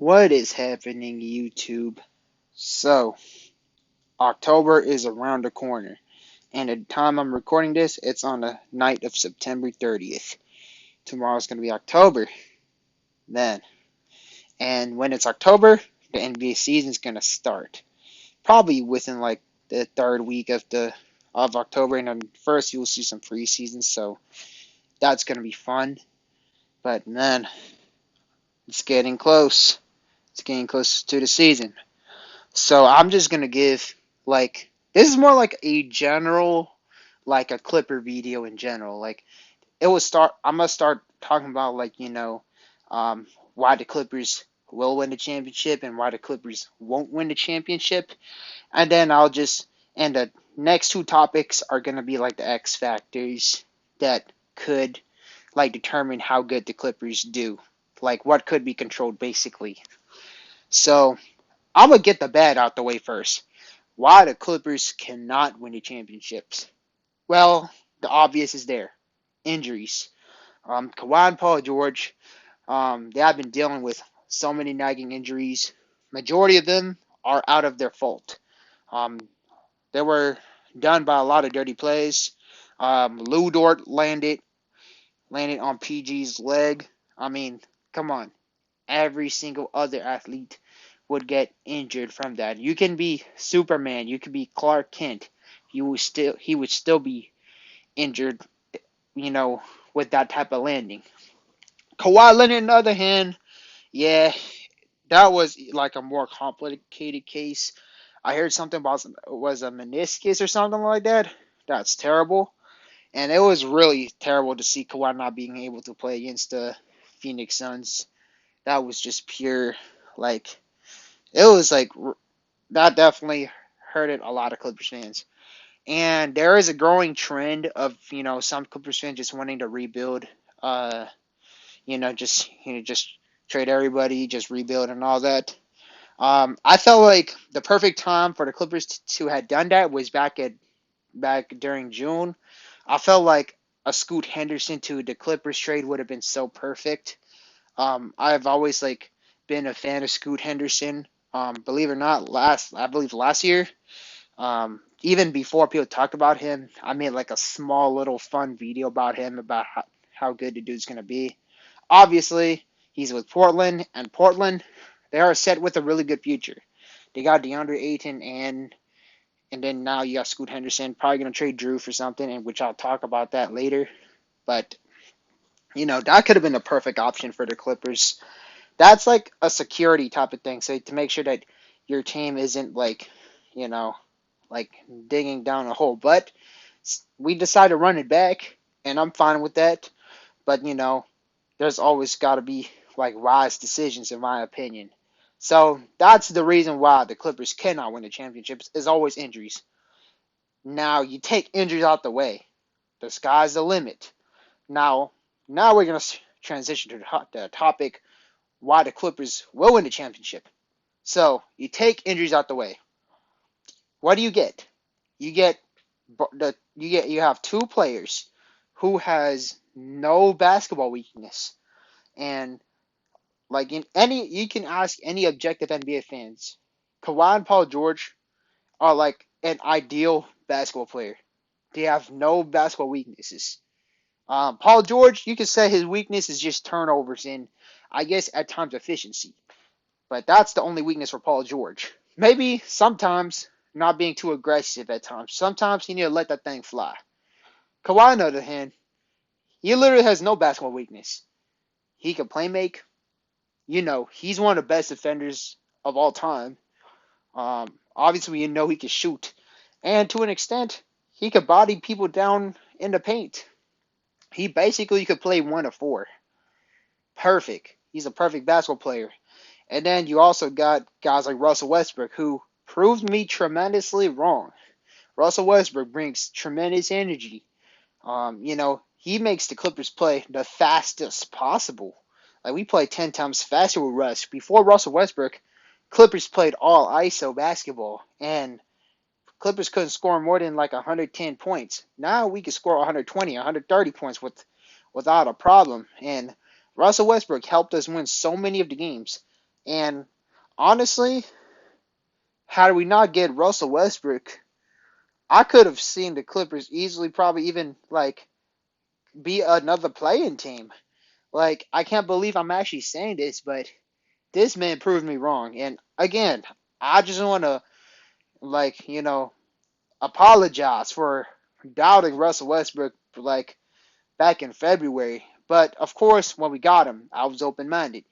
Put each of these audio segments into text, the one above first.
What is happening, YouTube? So, October is around the corner, and at the time I'm recording this, it's on the night of September 30th. Tomorrow's going to be October, then. And when it's October, the NBA season's going to start. Probably within like the third week of October, and then first you'll see some preseason, so that's going to be fun. But man, it's getting close. It's getting close to the season. So I'm just gonna give this is more like a general like a Clipper video in general. Like it will start I'm gonna start talking about um why the Clippers will win the championship and why the Clippers won't win the championship. And then and the next two topics are gonna be like the X factors that could determine how good the Clippers do. Like what could be controlled basically. So I'm gonna get the bad out the way first. Why the Clippers cannot win the championships? Well, the obvious is there: injuries. Kawhi and Paul George, they have been dealing with so many nagging injuries. Majority of them are out of their fault. Um, they were done by a lot of dirty plays. Lou Dort landed on PG's leg. I mean, come on. Every single other athlete would get injured from that. You can be Superman, you can be Clark Kent, he would still be injured, you know, with that type of landing. Kawhi Leonard, on the other hand, yeah, that was like a more complicated case. I heard something about was a meniscus or something like that. That's terrible, and it was really terrible to see Kawhi not being able to play against the Phoenix Suns. That was just pure like it was like that definitely hurted a lot of Clippers fans. And there is a growing trend of some Clippers fans just wanting to rebuild. Uh, just trade everybody, just rebuild and all that. I felt like the perfect time for the Clippers to have done that was back during June. I felt like a Scoot Henderson to the Clippers trade would have been so perfect. I've always been a fan of Scoot Henderson. Believe it or not, I believe last year, even before people talked about him, I made like a small little fun video about him about how good the dude's gonna be. Obviously, he's with Portland, and Portland, they are set with a really good future. They got DeAndre Ayton and then now you got Scoot Henderson. Probably gonna trade Drew for something, and which I'll talk about that later. But that could have been a perfect option for the Clippers. That's like a security type of thing. So to make sure that your team isn't you know, like digging down a hole. But we decided to run it back, and I'm fine with that. But there's always got to be wise decisions, in my opinion. So that's the reason why the Clippers cannot win the championships is always injuries. Now you take injuries out the way, the sky's the limit. Now, now we're gonna transition to the topic why the Clippers will win the championship. So you take injuries out the way. What do you get? You get you have two players who has no basketball weakness, and in any you can ask any objective NBA fans, Kawhi and Paul George are like an ideal basketball player. They have no basketball weaknesses. Paul George, you could say his weakness is just turnovers and I guess at times efficiency. But that's the only weakness for Paul George. Maybe sometimes not being too aggressive at times. Sometimes he need to let that thing fly. Kawhi, on the other hand, he literally has no basketball weakness. He can play make. He's one of the best defenders of all time. Obviously, he can shoot. And to an extent, he could body people down in the paint. He basically could play one of four. Perfect. He's a perfect basketball player. And then you also got guys like Russell Westbrook, who proved me tremendously wrong. Russell Westbrook brings tremendous energy. He makes the Clippers play the fastest possible. Like we play 10 times faster with Russ. Before Russell Westbrook, Clippers played all ISO basketball, and Clippers couldn't score more than 110 points. Now we can score 120, 130 points without a problem. And Russell Westbrook helped us win so many of the games. And honestly, had we not get Russell Westbrook, I could have seen the Clippers easily probably even like be another playing team. Like I can't believe I'm actually saying this, but this man proved me wrong. And again, I just want to like, apologize for doubting Russell Westbrook like back in February. But of course, when we got him, I was open minded.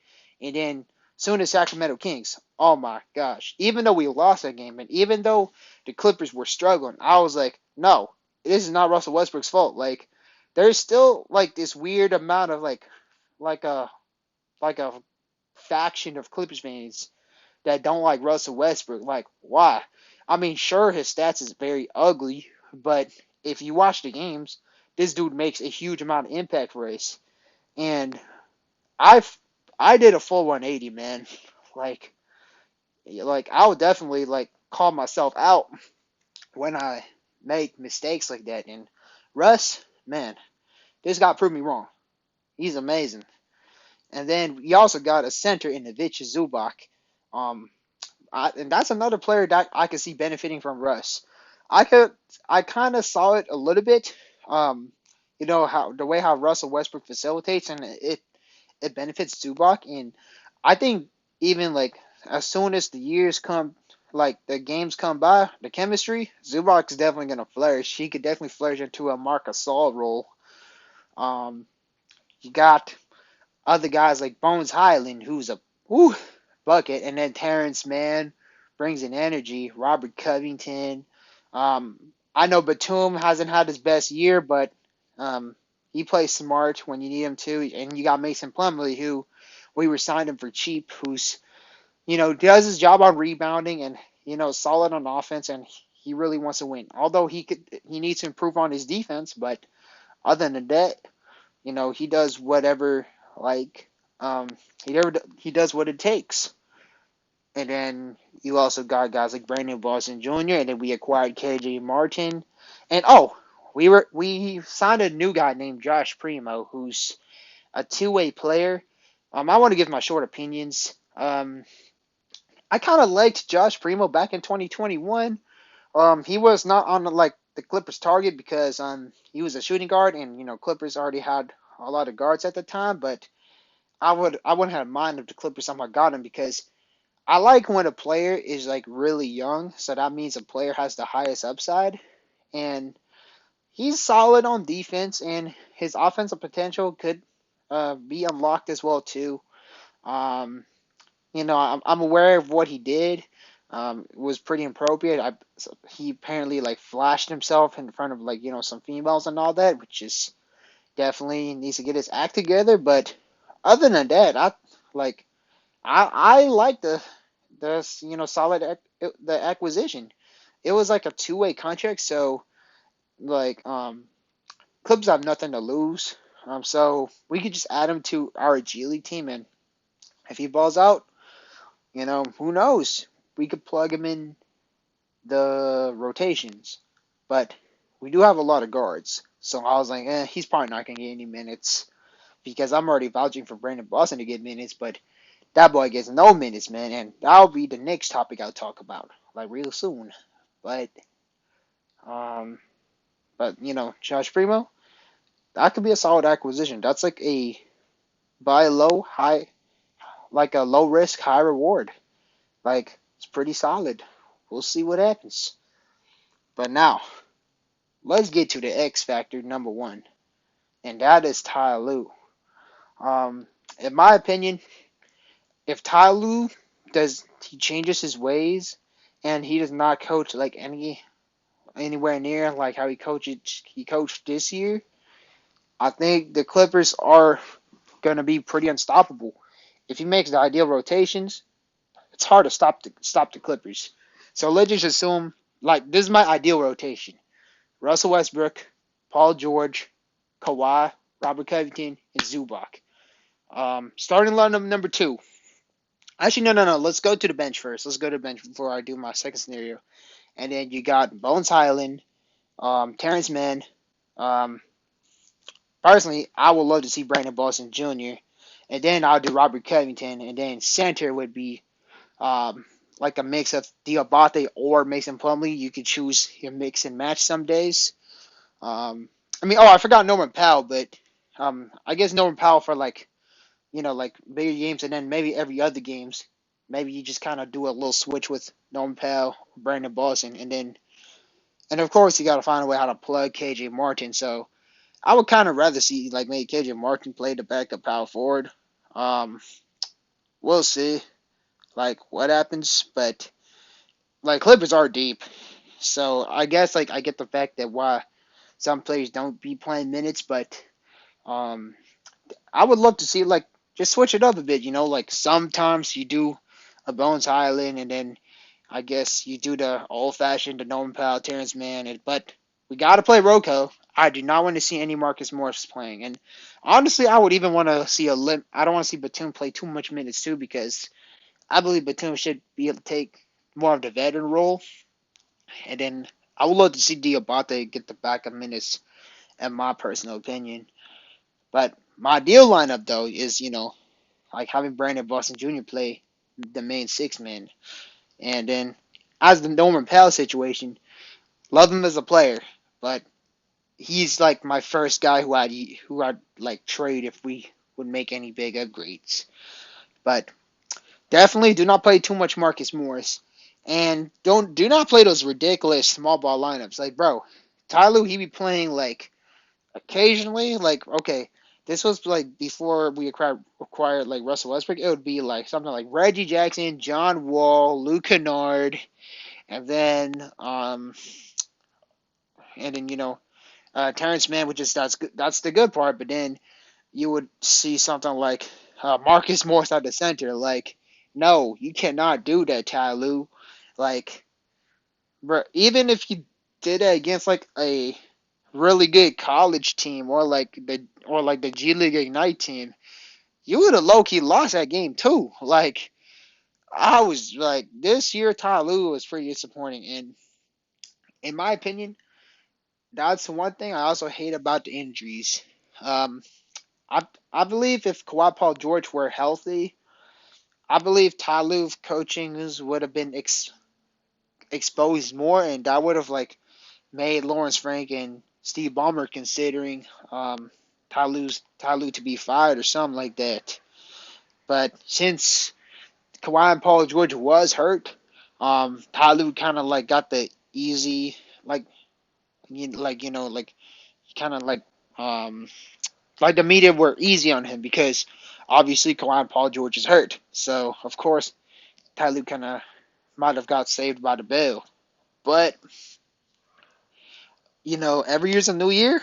And then soon as Sacramento Kings, oh my gosh, even though we lost that game and even though the Clippers were struggling, I was like, no, this is not Russell Westbrook's fault. Like there's still like this weird amount of like a like a faction of Clippers fans that don't like Russell Westbrook. Like, why? I mean, sure, his stats is very ugly, but if you watch the games, this dude makes a huge amount of impact for us. And I I did a full 180, man. Like, I would definitely like call myself out when I make mistakes like that. And Russ, man, this guy proved me wrong. He's amazing. And then we also got a center in Ivica Zubac. Um, and that's another player that I could see benefiting from Russ. I could, I kind of saw it a little bit. Um, how the way how Russell Westbrook facilitates and it benefits Zubac, and I think even like as soon as the years come, like the games come by, the chemistry, Zubac is definitely gonna flourish. He could definitely flourish into a Marc Gasol role. Um, you got other guys like Bones Highland, who's a whew, bucket, and then Terrence Mann brings in energy. Robert Covington. Um, I know Batum hasn't had his best year, but he plays smart when you need him to. And you got Mason Plumlee, who we were signed him for cheap, who's does his job on rebounding and solid on offense, and he really wants to win. Although he needs to improve on his defense, but other than that, he does whatever like um he does what it takes. And then you also got guys like Brandon Boston Jr. and then we acquired KJ Martin. And we signed a new guy named Josh Primo who's a two-way player. I want to give my short opinions. I kind of liked Josh Primo back in 2021. He was not on like the Clippers target because he was a shooting guard and Clippers already had a lot of guards at the time, but I wouldn't have mind if the Clippers somehow got him because I like when a player is like really young, so that means a player has the highest upside, and he's solid on defense, and his offensive potential could be unlocked as well too. Um, I'm aware of what he did. It was pretty appropriate. He apparently like flashed himself in front of like some females and all that, which is definitely needs to get his act together. But other than that, like I like the solid the acquisition. It was like a two-way contract, so like clubs have nothing to lose. So we could just add him to our G League team, and if he balls out, who knows? We could plug him in the rotations. But we do have a lot of guards, so I was like, he's probably not gonna get any minutes because I'm already vouching for Brandon Boston to get minutes, but that boy gets no minutes, man, and that'll be the next topic I'll talk about, like real soon. But um, Josh Primo, that could be a solid acquisition. That's like a buy low, high, like a low risk, high reward. Like it's pretty solid. We'll see what happens. But now let's get to the X factor number one, and that is Ty Lue. Um, in my opinion, if Ty Lue he changes his ways and he does not coach like anywhere near like how he coached this year, I think the Clippers are gonna be pretty unstoppable. If he makes the ideal rotations, it's hard to stop the Clippers. So let's just assume like this is my ideal rotation: Russell Westbrook, Paul George, Kawhi, Robert Covington, and Zubac. Starting lineup number two. Actually, no. Let's go to the bench first. Let's go to the bench before I do my second scenario. And then you got Bones Highland, Terrence Mann. Um, Personally, I would love to see Brandon Boston Jr. and then I'll do Robert Covington, and then center would be like a mix of Diabate or Mason Plumlee. You could choose your mix and match some days. I forgot Norman Powell, but I guess Norman Powell for like like bigger games, and then maybe every other games, maybe you just kind of do a little switch with Norman Powell, Brandon Boston, and of course you got to find a way how to plug KJ Martin. So I would kind of rather see like maybe KJ Martin play the backup power forward. Um, we'll see like what happens, but like Clippers are deep, so I guess like I get the fact that why some players don't be playing minutes, but um, I would love to see like just switch it up a bit. Like sometimes you do a Bones Highland, and then I guess you do the old fashioned, the Norman Powell, Terrence Mann, but we got to play Rocco. I do not want to see any Marcus Morris playing, and honestly, I would even want to see I don't want to see Batum play too much minutes too, because I believe Batum should be able to take more of the veteran role, and then I would love to see Diabate get the backup minutes, in my personal opinion. But my ideal lineup though is like having Brandon Boston Jr. play the main six man, and then as the Norman Powell situation, love him as a player, but he's like my first guy who I'd like trade if we would make any big upgrades. But definitely do not play too much Marcus Morris, and do not play those ridiculous small ball lineups. Like bro, Tyloo he be playing like occasionally. Like okay, this was like before we acquired like Russell Westbrook. It would be like something like Reggie Jackson, John Wall, Luke Kennard, and then Terrence Mann, which is that's the good part. But then you would see something like Marcus Morris at the center. Like, no, you cannot do that, Ty Lue. Like, bro, even if you did it against like a really good college team or like the G League Ignite team, you would have low key lost that game too. Like, I was like, this year Ty Lue was pretty disappointing, and in my opinion, that's one thing I also hate about the injuries. Um, I I believe if Kawhi Paul George were healthy, I believe Ty Lue coaching would have been exposed more, and that would have like made Lawrence Frank and Steve Ballmer considering Ty Lue to be fired or something like that. But since Kawhi and Paul George was hurt, Ty Lue kind of like got the easy like kind of like the media were easy on him because obviously Kawhi and Paul George is hurt. So of course Ty Lue kind of might have got saved by the bell. But every year's a new year,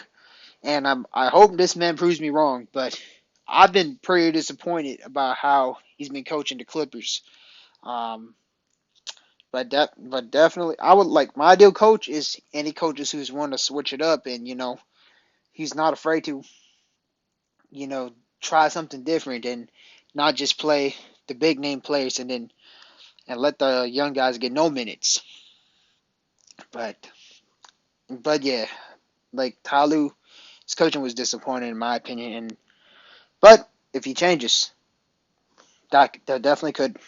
and I hope this man proves me wrong. But I've been pretty disappointed about how he's been coaching the Clippers. Um, but definitely, I would like my ideal coach is any coaches who's want to switch it up, and he's not afraid to you know try something different and not just play the big name players and let the young guys get no minutes. But yeah, like Ty Lue's coaching was disappointing in my opinion, but if he changes, that definitely could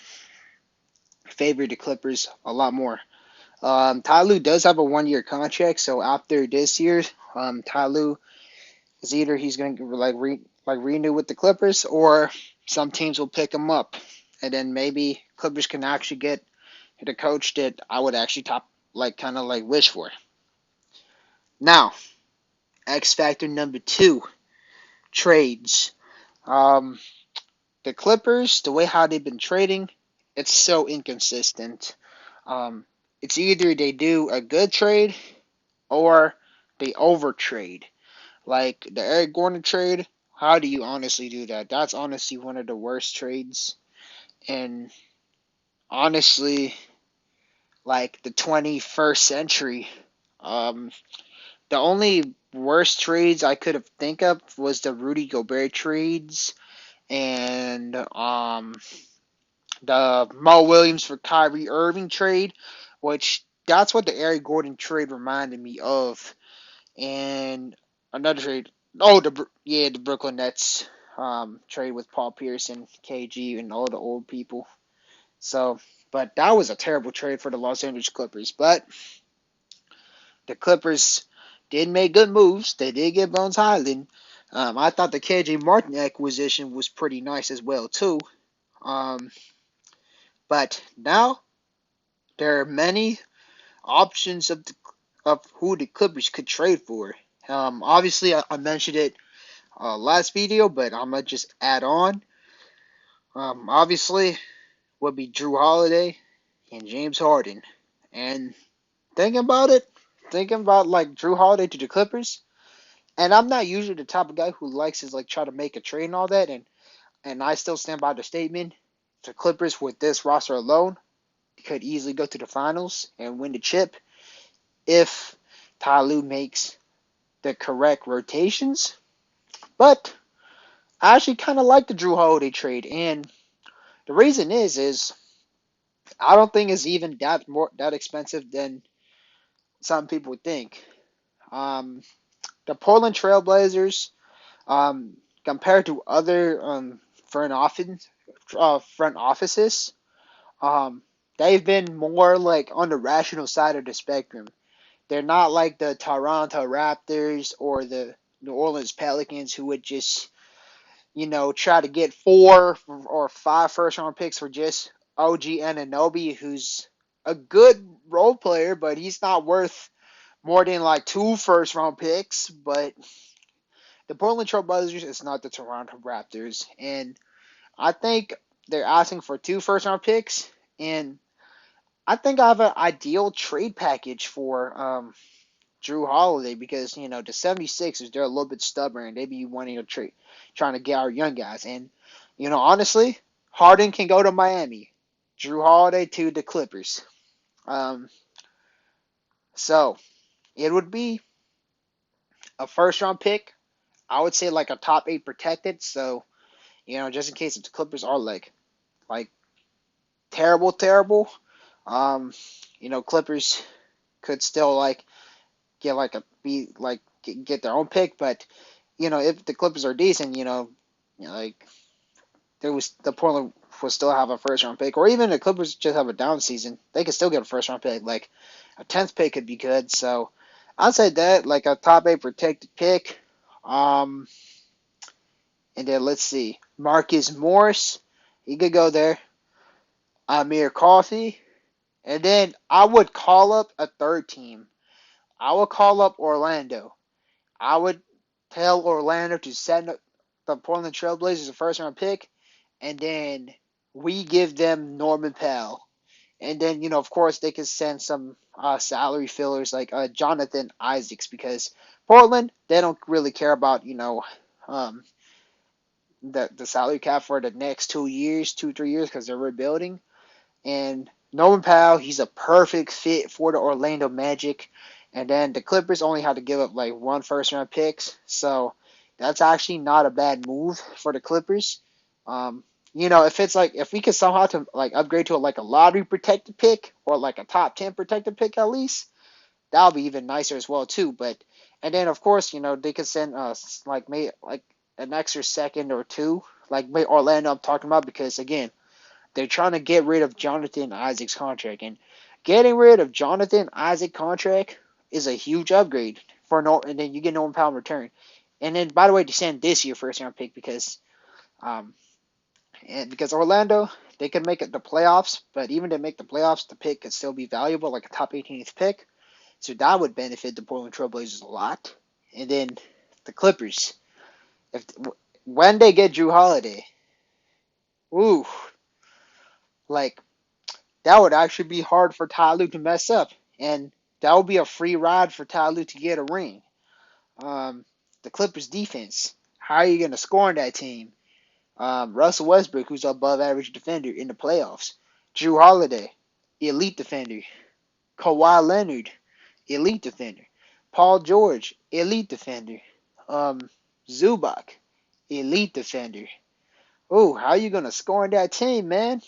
favor the Clippers a lot more. Ty Lue does have a 1 year contract, so after this year, Ty Lue is either he's going to renew with the Clippers, or some teams will pick him up, and then maybe Clippers can actually get the coach that I would actually kind of like wish for. Now, X factor number 2, trades. Um, the Clippers, the way how they've been trading, it's so inconsistent. Um, it's either they do a good trade or they overtrade. Like the Eric Gordon trade, how do you honestly do that? That's honestly one of the worst trades. And honestly, like the 21st century. Um, the only worst trades I could have think of was the Rudy Gobert trades and the Mo Williams for Kyrie Irving trade, which that's what the Eric Gordon trade reminded me of. And another trade, the Brooklyn Nets. trade with Paul Pierce and KG and all the old people. So, but that was a terrible trade for the Los Angeles Clippers. But the Clippers did make good moves. They did get Bones Highland. I thought the KJ Martin acquisition was pretty nice as well too. Um, but now there are many options of who the Clippers could trade for. Obviously, I mentioned it last video, but I'm gonna just add on. Obviously, would be Drew Holiday and James Harden. And thinking about it, thinking about like Drew Holiday to the Clippers, and I'm not usually the type of guy who likes to like try to make a trade and all that, and I still stand by the statement. The Clippers with this roster alone could easily go to the finals and win the chip if Ty Lue makes the correct rotations. But I actually kind of like the Drew Holiday trade, and the reason is I don't think it's even that expensive than some people would think. Um, the Portland Trailblazers, um, compared to other front offices, um, they've been more like on the rational side of the spectrum. They're not like the Toronto Raptors or the New Orleans Pelicans who would just, try to get 4 or 5 first round picks for just OG Anunoby, who's a good role player, but he's not worth more than like 2 first round picks. But the Portland Trail Blazers is not the Toronto Raptors, and I think they're asking for 2 first round picks, and I think I have an ideal trade package for Drew Holiday because the 76ers, they're a little bit stubborn. They be wanting to trade, trying to get our young guys, and honestly, Harden can go to Miami, Drew Holiday to the Clippers. Um, so it would be a 1st round pick. I would say like a top 8 protected. So just in case if the Clippers are like terrible, terrible, um, Clippers could still like get like a be like get their own pick, but if the Clippers are decent, like there was the Portland will still have a 1st round pick, or even the Clippers just have a down season, they could still get a 1st round pick. Like a 10th pick could be good. So I'd say that like a top 8 protected pick. Um, and then let's see, Marcus Morris, he could go there. Amir Coffey, and then I would call up a third team. I would call up Orlando. I would tell Orlando to send the Portland Trailblazers a 1st round pick, and then we give them Norman Powell. And then, of course, they can send some salary fillers like Jonathan Isaacs because Portland, they don't really care about, um, the salary cap for the next 2 years, 3 years, because they're rebuilding. And Norman Powell, he's a perfect fit for the Orlando Magic. And then the Clippers only had to give up like 1 first round picks. So that's actually not a bad move for the Clippers. If it's like if we could somehow to like upgrade to like a lottery protected pick or like a top 10 protected pick at least, that would be even nicer as well too. But and then of course, they could send us like maybe like an extra second or two, like Orlando I'm talking about because again they're trying to get rid of Jonathan Isaac's contract, and getting rid of Jonathan Isaac contract is a huge upgrade for no. And then you get Norman Powell in return. And then, by the way, to send this year 1st round pick um, because Orlando they could make it the playoffs, but even to make the playoffs, the pick could still be valuable, like a top 18th pick. So that would benefit the Portland Trailblazers a lot. And then the Clippers, if when they get Drew Holiday, ooh, like that would actually be hard for Ty Lue to mess up, and that would be a free ride for Ty Lue to get a ring. Um, the Clippers defense, how are you going to score on that team? Russell Westbrook, who's above average defender in the playoffs. Drew Holiday, elite defender. Kawhi Leonard, elite defender. Paul George, elite defender. Um, Zubac, elite defender. Oh, how are you going to score on that team, man?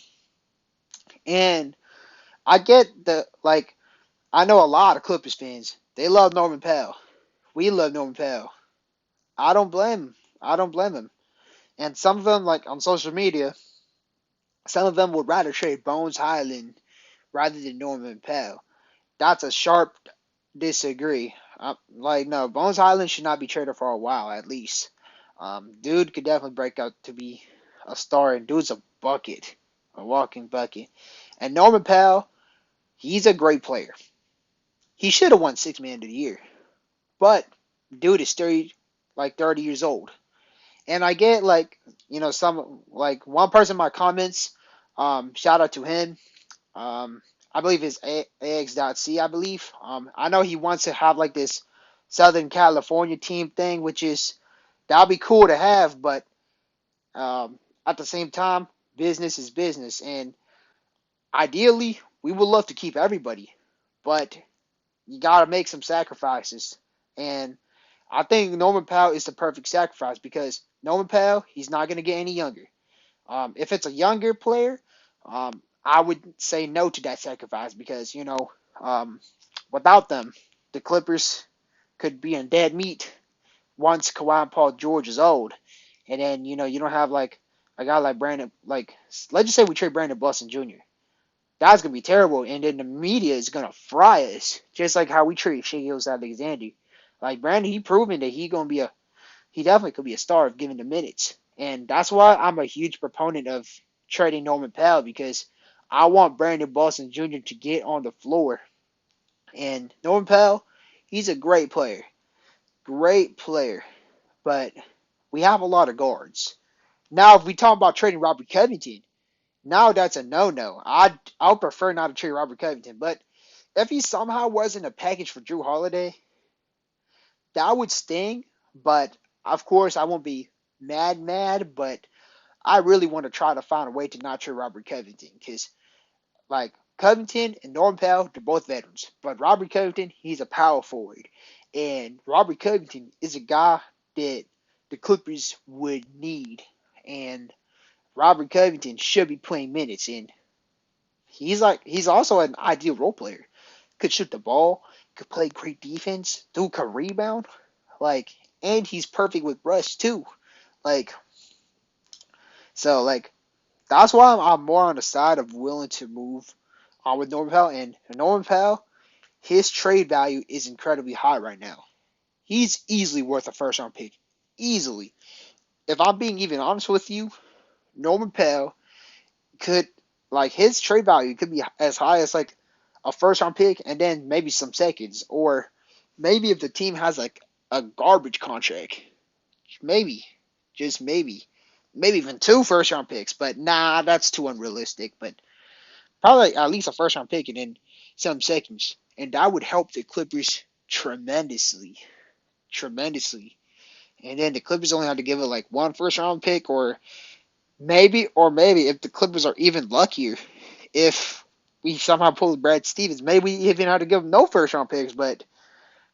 And I get I know a lot of Clippers fans. They love Norman Powell. We love Norman Powell. I don't blame him. I don't blame him. And some of them, like on social media, some of them would rather trade Bones Highland rather than Norman Powell. That's a sharp disagree. Like, no, Bones Highland should not be traded for a while at least. Dude could definitely break out to be a star, and dude's a bucket, a walking bucket. And Norman Powell, he's a great player. He should have won Six Man of the Year, but dude is 30 years old. And I get like, some like one person in my comments, shout out to him. Um, I believe it's AX.C, I believe. I know he wants to have like this Southern California team thing, which is that'll be cool to have, but at the same time, business is business, and ideally, we would love to keep everybody, but you gotta make some sacrifices. And I think Norman Powell is the perfect sacrifice because Norman Powell, he's not gonna get any younger. If it's a younger player, I would say no to that sacrifice because without them, the Clippers could be in dead meat once Kawhi and Paul George is old, and then you don't have like a guy like Brandon. Like let's just say we trade Brandon Boston Jr. That's gonna be terrible, and then the media is gonna fry us, just like how we treat Shea Gilgeous Alexander. Like Brandon, he proven that he definitely could be a star if given the minutes. And that's why I'm a huge proponent of trading Norman Powell because I want Brandon Boston Jr. to get on the floor. And Norman Powell, he's a great player. Great player. But we have a lot of guards. Now, if we talk about trading Robert Covington, now that's a no-no. I would prefer not to trade Robert Covington. But if he somehow wasn't a package for Drew Holiday, that would sting. But, of course, I won't be mad, but I really want to try to find a way to not trade Robert Covington because, like, Covington and Norman Powell, they're both veterans. But Robert Covington, he's a power forward. And Robert Covington is a guy that the Clippers would need. And Robert Covington should be playing minutes. And he's also an ideal role player. Could shoot the ball, could play great defense, dude could rebound. Like, and he's perfect with Russ, too. Like, like, that's why I'm more on the side of willing to move on with Norman Powell. And Norman Powell, his trade value is incredibly high right now. He's easily worth a first round pick. Easily. If I'm being even honest with you, Norman Powell could, like, his trade value could be as high as, like, a first round pick and then maybe some seconds. Or maybe if the team has, like, a garbage contract. Maybe. Just maybe. Maybe even two first round picks. But nah, that's too unrealistic. But probably at least a first round pick and then some seconds. And that would help the Clippers tremendously. Tremendously. And then the Clippers only have to give it like one first round pick or maybe if the Clippers are even luckier, if we somehow pull Brad Stevens, maybe we even have to give them no first round picks, but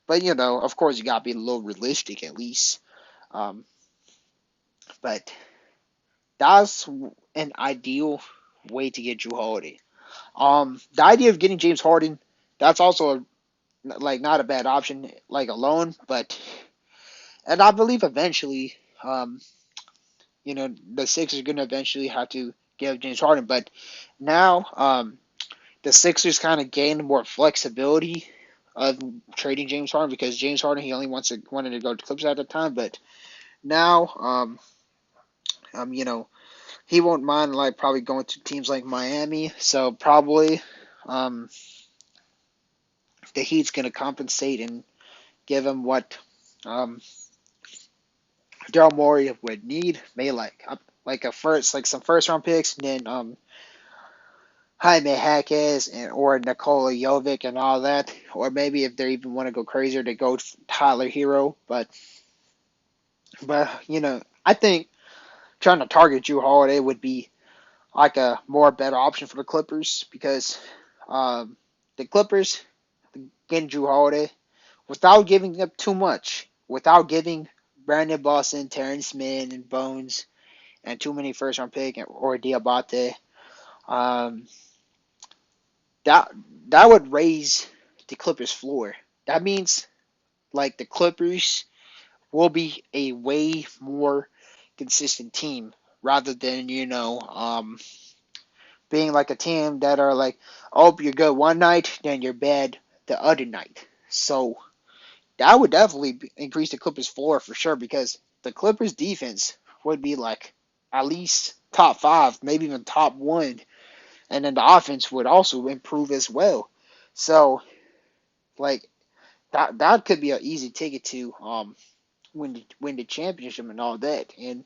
of course you gotta be a little realistic at least. Um but that's an ideal way to get Drew Holiday. The idea of getting James Harden, that's also like not a bad option, like alone. But and I believe eventually, the Sixers are gonna eventually have to give James Harden. But now, the Sixers kind of gained more flexibility of trading James Harden because James Harden he only wanted to go to Clippers at the time. But now, he won't mind like probably going to teams like Miami. So probably, um, the Heat's gonna compensate and give him what um, Daryl Morey would need, maybe like a first, like some first round picks, and then Jaime Jaquez and or Nikola Jovic and all that, or maybe if they even want to go crazier, they go Tyler Hero. But I think trying to target Drew Holiday would be like a more better option for the Clippers because um, the Clippers getting Drew Holiday without giving up too much, without giving Brandon Boston, Terrence Mann, and Bones, and too many first round pick or Diabate. Um, that that would raise the Clippers' floor. That means like the Clippers will be a way more consistent team rather than being like a team that are like, oh, you're good one night, then you're bad the other night. So that would definitely increase the Clippers' floor for sure because the Clippers' defense would be like at least top five, maybe even top one, and then the offense would also improve as well. So like that could be an easy ticket to win the championship and all that. And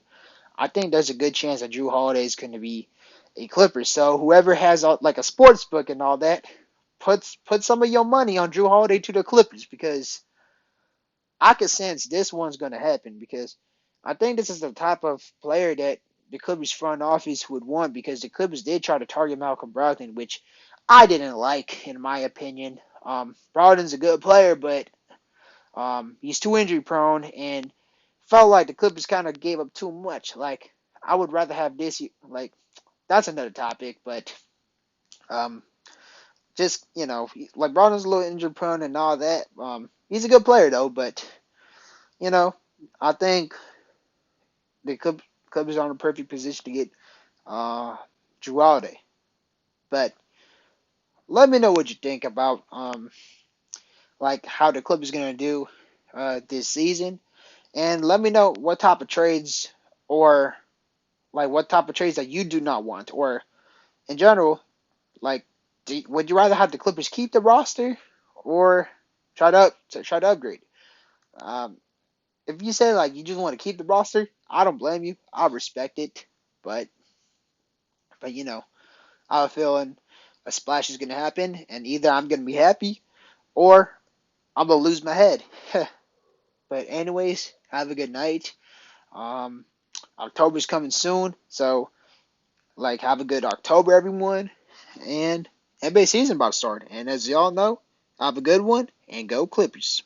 I think there's a good chance that Drew Holiday is going to be a Clipper. So whoever has like a sports book and all that, put some of your money on Drew Holiday to the Clippers because I can sense this one's going to happen because I think this is the type of player that the Clippers front office would want because the Clippers did try to target Malcolm Brogdon, which I didn't like in my opinion. Brogdon's a good player, but he's too injury prone and felt like the Clippers kind of gave up too much. Like I would rather have this. Like that's another topic, but um, just like Brogdon's a little injury prone and all that. He's a good player though, but you know, I think the Clippers are in a perfect position to get uh, Drew Holiday. But let me know what you think about like how the Clippers gonna do this season, and let me know what type of trades or like what type of trades that you do not want, or in general, like would you rather have the Clippers keep the roster or try to upgrade? Um, if you say like you just want to keep the roster, I don't blame you. I respect it, but I have a feeling a splash is gonna happen, and either I'm gonna be happy or I'm gonna lose my head. But anyways, have a good night. Um, October's coming soon, so like have a good October, everyone. And NBA season about to start. And as y'all know, have a good one and go Clippers.